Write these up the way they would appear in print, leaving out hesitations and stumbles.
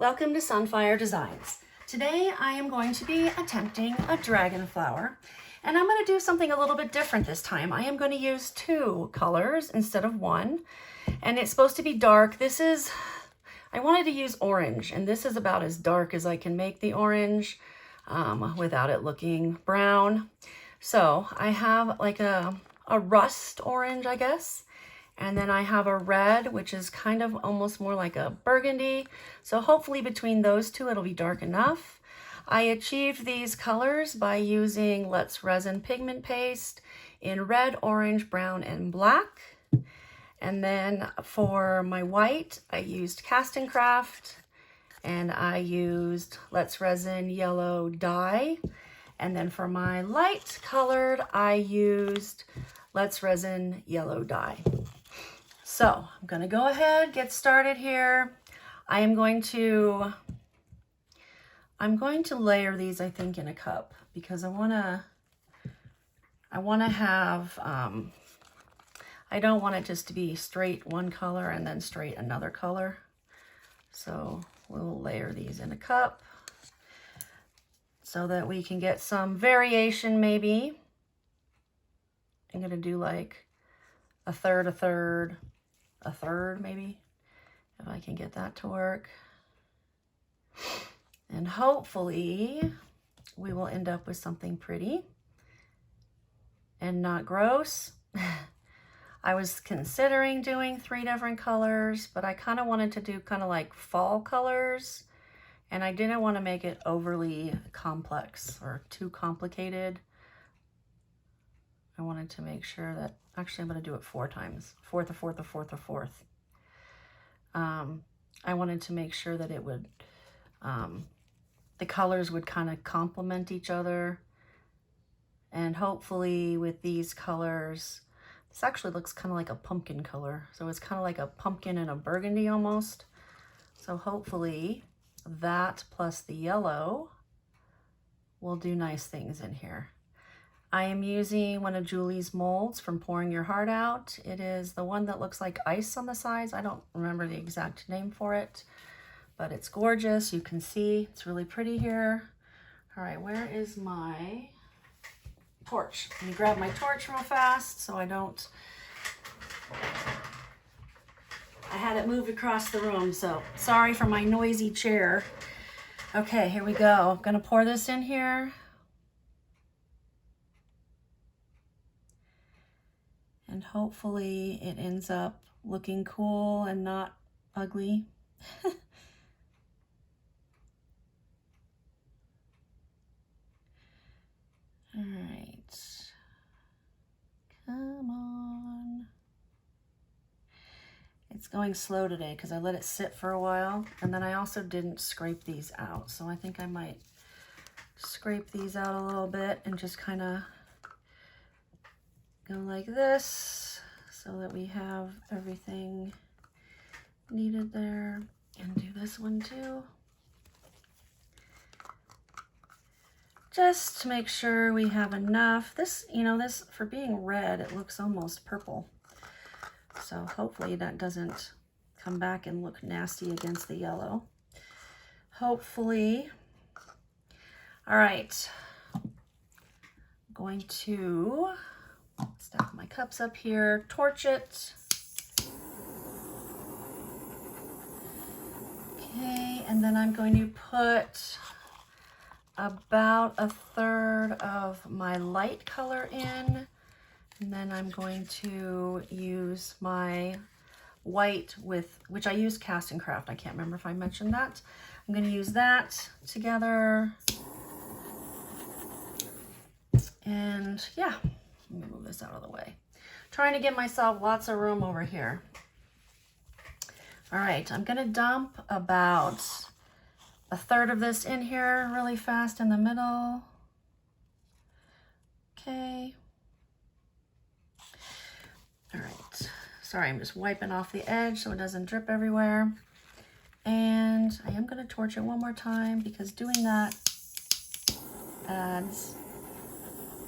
Welcome to Sunfire Designs. Today I am going to be attempting a Dragonflower, and I'm going to do something a little bit different this time. I am going to use two colors instead of one, and it's supposed to be dark. I wanted to use orange, and this is about as dark as I can make the orange without it looking brown. So I have like a rust orange, I guess. And then I have a red, which is kind of almost more like a burgundy. So hopefully between those two, it'll be dark enough. I achieved these colors by using Let's Resin pigment paste in red, orange, brown, and black. And then for my white, I used Cast and Craft, and I used Let's Resin yellow dye. And then for my light colored, I used Let's Resin yellow dye. So I'm going to go ahead, get started here. I'm going to layer these, I think, in a cup because I want to have, I don't want it just to be straight one color and then straight another color. So we'll layer these in a cup so that we can get some variation maybe. I'm going to do like a third, maybe, if I can get that to work. And hopefully we will end up with something pretty and not gross. I was considering doing 3 different colors, but I kind of wanted to do kind of like fall colors, and I didn't want to make it overly complex or too complicated. I wanted to make sure that, actually I'm going to do it 4 times. Fourth. I wanted to make sure that it would, the colors would kind of complement each other. And hopefully with these colors, this actually looks kind of like a pumpkin color. So it's kind of like a pumpkin and a burgundy almost. So hopefully that plus the yellow will do nice things in here. I am using one of Julie's molds from Pouring Your Heart Out. It is the one that looks like ice on the sides. I don't remember the exact name for it, but it's gorgeous. You can see it's really pretty here. All right, where is my torch? Let me grab my torch real fast so I had it moved across the room, so sorry for my noisy chair. Okay, here we go. I'm gonna pour this in here. And hopefully it ends up looking cool and not ugly. All right, come on. It's going slow today because I let it sit for a while, and then I also didn't scrape these out. So I think I might scrape these out a little bit and just kind of go like this so that we have everything needed there, and do this one too. Just to make sure we have enough. This, you know, this for being red, it looks almost purple. So hopefully that doesn't come back and look nasty against the yellow. Hopefully. All right. I'm going to stack my cups up here, torch it. Okay, and then I'm going to put about a third of my light color in, and then I'm going to use my white which I use Cast and Craft. I can't remember if I mentioned that. I'm going to use that together. And yeah, let me move this out of the way. Trying to give myself lots of room over here. All right, I'm gonna dump about a third of this in here really fast in the middle. Okay. All right, sorry, I'm just wiping off the edge so it doesn't drip everywhere. And I am gonna torch it one more time because doing that adds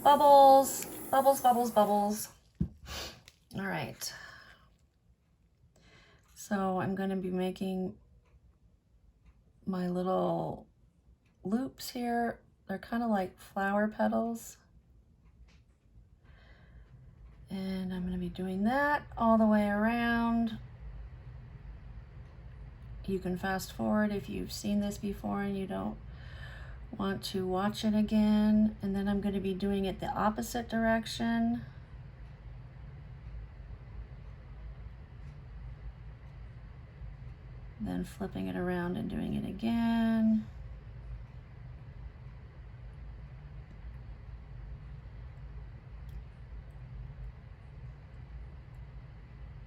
bubbles, bubbles, bubbles, bubbles. All right. So I'm going to be making my little loops here. They're kind of like flower petals. And I'm going to be doing that all the way around. You can fast forward if you've seen this before and you don't want to watch it again. And then I'm going to be doing it the opposite direction. Then flipping it around and doing it again.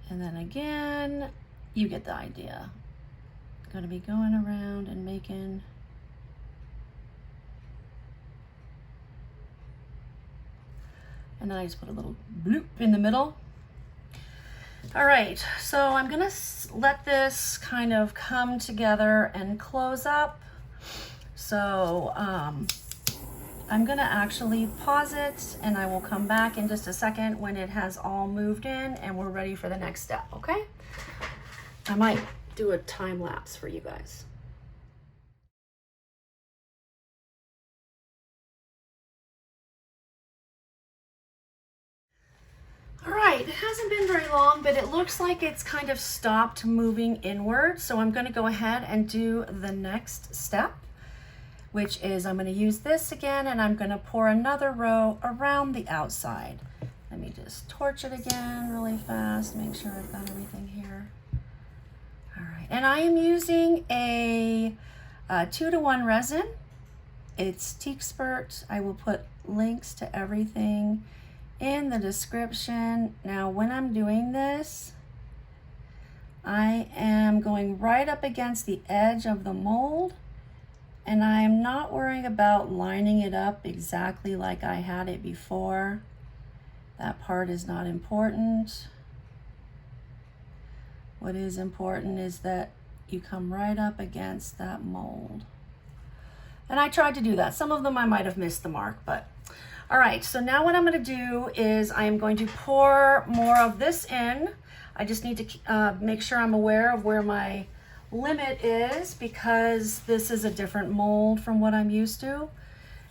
And then again, you get the idea. I'm going to be going around and making and then I just put a little bloop in the middle. All right, so I'm gonna let this kind of come together and close up. So I'm gonna actually pause it and I will come back in just a second when it has all moved in and we're ready for the next step, okay? I might do a time lapse for you guys. All right, it hasn't been very long, but it looks like it's kind of stopped moving inward. So I'm going to go ahead and do the next step, which is I'm going to use this again and I'm going to pour another row around the outside. Let me just torch it again really fast, make sure I've got everything here. All right, and I am using a 2-to-1 resin. It's Teak Spurt. I will put links to everything in the description. Now, when I'm doing this, I am going right up against the edge of the mold, and I am not worrying about lining it up exactly like I had it before. That part is not important. What is important is that you come right up against that mold. And I tried to do that. Some of them I might have missed the mark, but all right, so now what I'm going to do is I am going to pour more of this in. I just need to make sure I'm aware of where my limit is because this is a different mold from what I'm used to.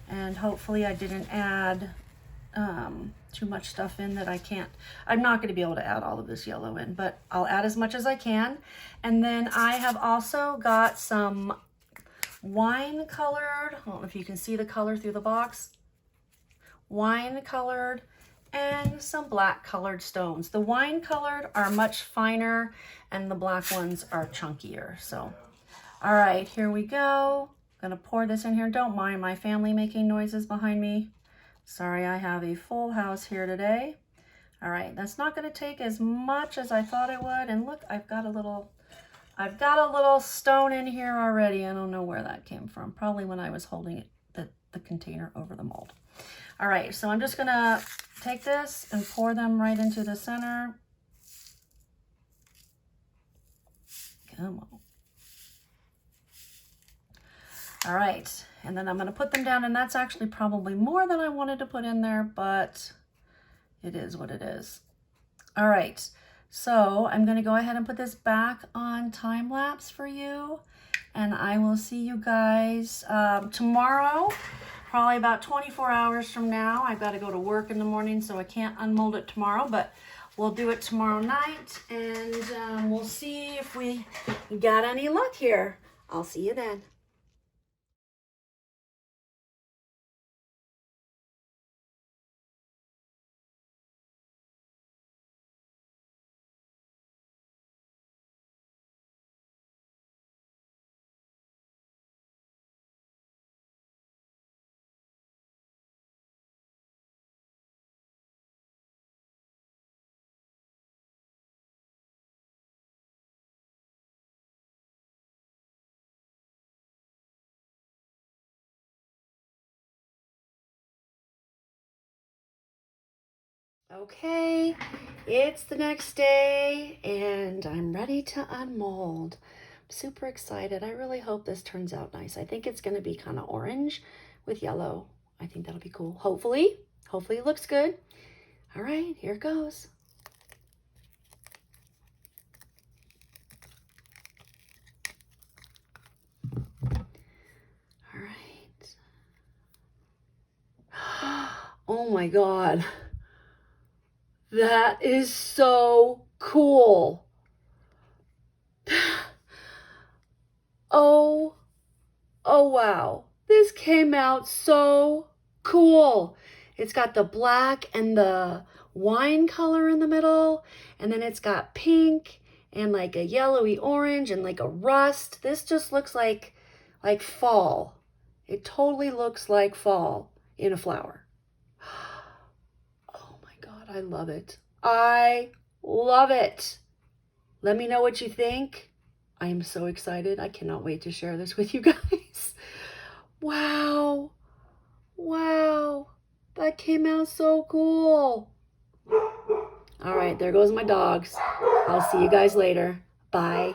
And hopefully I didn't add too much stuff in that I'm not going to be able to add all of this yellow in, but I'll add as much as I can. And then I have also got some wine colored, I don't know if you can see the color through the box, wine colored and some black colored stones. The wine colored are much finer and the black ones are chunkier. So, all right, here we go. I'm gonna pour this in here. Don't mind my family making noises behind me. Sorry, I have a full house here today. All right, that's not gonna take as much as I thought it would. And look, I've got a little stone in here already. I don't know where that came from. Probably when I was holding it, the container over the mold. All right, so I'm just gonna take this and pour them right into the center. Come on. All right, and then I'm gonna put them down, and that's actually probably more than I wanted to put in there, but it is what it is. All right, so I'm gonna go ahead and put this back on time lapse for you, and I will see you guys tomorrow. Probably about 24 hours from now. I've got to go to work in the morning, so I can't unmold it tomorrow, but we'll do it tomorrow night, and we'll see if we got any luck here. I'll see you then. Okay, it's the next day and I'm ready to unmold. I'm super excited. I really hope this turns out nice. I think it's going to be kind of orange with yellow. I think that'll be cool. Hopefully it looks good. All right, here it goes. Oh my God. That is so cool. Oh, oh wow. This came out so cool. It's got the black and the wine color in the middle, and then it's got pink and like a yellowy orange and like a rust. This just looks like fall. It totally looks like fall in a flower. Oh my God, I love it. I love it. Let me know what you think. I am so excited. I cannot wait to share this with you guys. Wow. Wow. That came out so cool. All right, there goes my dogs. I'll see you guys later. Bye.